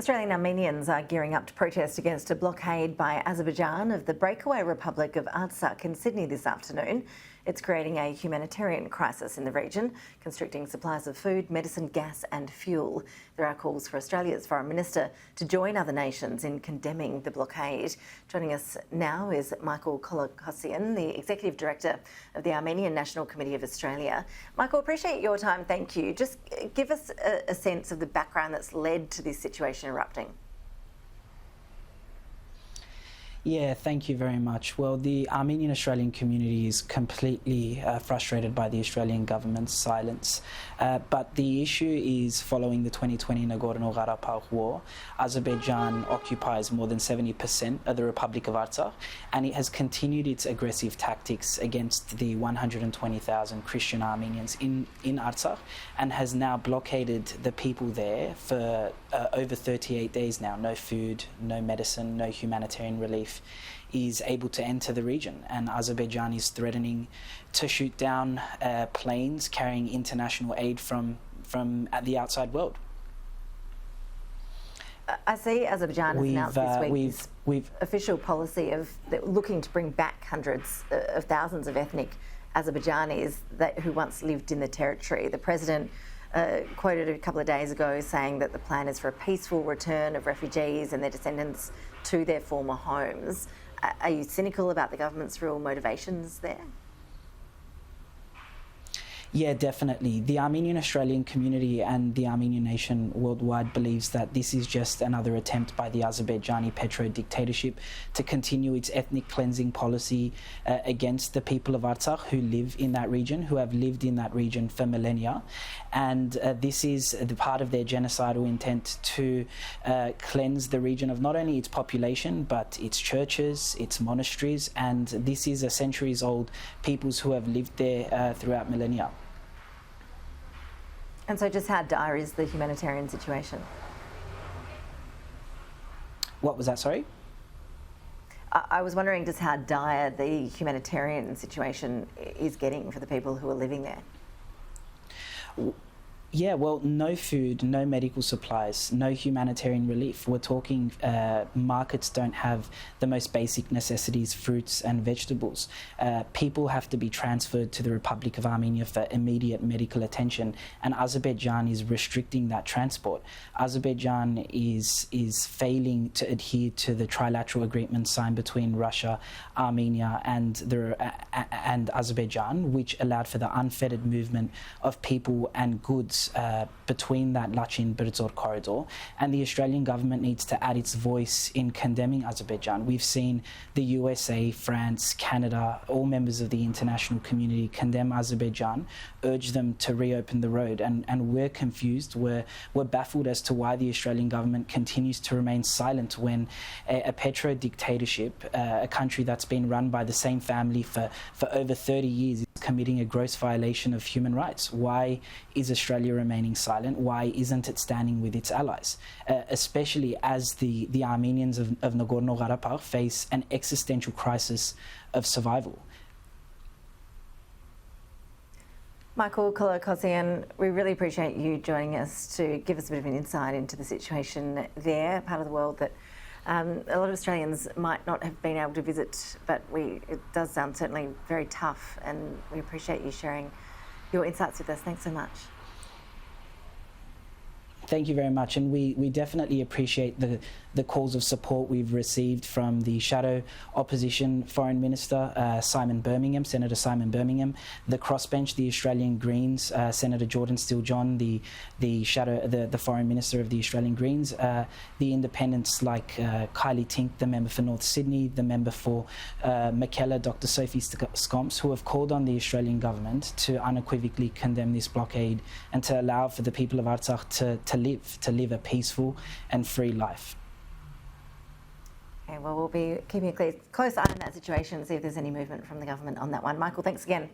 Australian Armenians are gearing up to protest against a blockade by Azerbaijan of the breakaway Republic of Artsakh in Sydney this afternoon. It's creating a humanitarian crisis in the region, constricting supplies of food, medicine, gas and fuel. There are calls for Australia's Foreign Minister to join other nations in condemning the blockade. Joining us now is Michael Kolokossian, the Executive Director of the Armenian National Committee of Australia. Michael, appreciate your time, thank you. Just give us a sense of the background that's led to this situation erupting. Yeah, thank you very much. Well, the Armenian Australian community is completely frustrated by the Australian government's silence. But the issue is following the 2020 Nagorno-Karabakh war, Azerbaijan occupies more than 70% of the Republic of Artsakh, and it has continued its aggressive tactics against the 120,000 Christian Armenians in Artsakh, and has now blockaded the people there for over 38 days now. No food, no medicine, no humanitarian relief is able to enter the region, and Azerbaijan is threatening to shoot down planes carrying international aid from the outside world. I see Azerbaijan has announced this week official policy of looking to bring back hundreds of thousands of ethnic Azerbaijanis who once lived in the territory. The president quoted a couple of days ago saying that the plan is for a peaceful return of refugees and their descendants to their former homes. Are you cynical about the government's real motivations there? Yeah, definitely. The Armenian Australian community and the Armenian nation worldwide believes that this is just another attempt by the Azerbaijani Petro dictatorship to continue its ethnic cleansing policy against the people of Artsakh who live in that region, who have lived in that region for millennia. And this is the part of their genocidal intent to cleanse the region of not only its population, but its churches, its monasteries, and this is a centuries-old peoples who have lived there throughout millennia. And so just how dire is the humanitarian situation? What was that, sorry? I was wondering just how dire the humanitarian situation is getting for the people who are living there. Yeah, well, no food, no medical supplies, no humanitarian relief. We're talking markets don't have the most basic necessities, fruits and vegetables. People have to be transferred to the Republic of Armenia for immediate medical attention, and Azerbaijan is restricting that transport. Azerbaijan is failing to adhere to the trilateral agreement signed between Russia, Armenia and Azerbaijan, which allowed for the unfettered movement of people and goods between that Lachin-Birzor corridor, and the Australian government needs to add its voice in condemning Azerbaijan. We've seen the USA, France, Canada, all members of the international community condemn Azerbaijan, urge them to reopen the road, and we're confused, we're baffled as to why the Australian government continues to remain silent when a Petro dictatorship, a country that's been run by the same family for over 30 years, is committing a gross violation of human rights. Why is Australia remaining silent? Why isn't it standing with its allies? Especially as the Armenians of Nagorno-Karabakh face an existential crisis of survival. Michael Kolokossian, we really appreciate you joining us to give us a bit of an insight into the situation there, part of the world that a lot of Australians might not have been able to visit, but it does sound certainly very tough, and we appreciate you sharing your insights with us. Thanks so much. Thank you very much, and we definitely appreciate the calls of support we've received from the shadow opposition Foreign Minister Senator Simon Birmingham, the crossbench, the Australian Greens, Senator Jordan Steele-John, the Foreign Minister of the Australian Greens, the independents like Kylie Tink, the member for North Sydney, the member for Mackellar, Dr. Sophie Scomps, who have called on the Australian government to unequivocally condemn this blockade and to allow for the people of Artsakh to live a peaceful and free life. Okay, well, we'll be keeping a close eye on that situation and see if there's any movement from the government on that one. Michael, thanks again.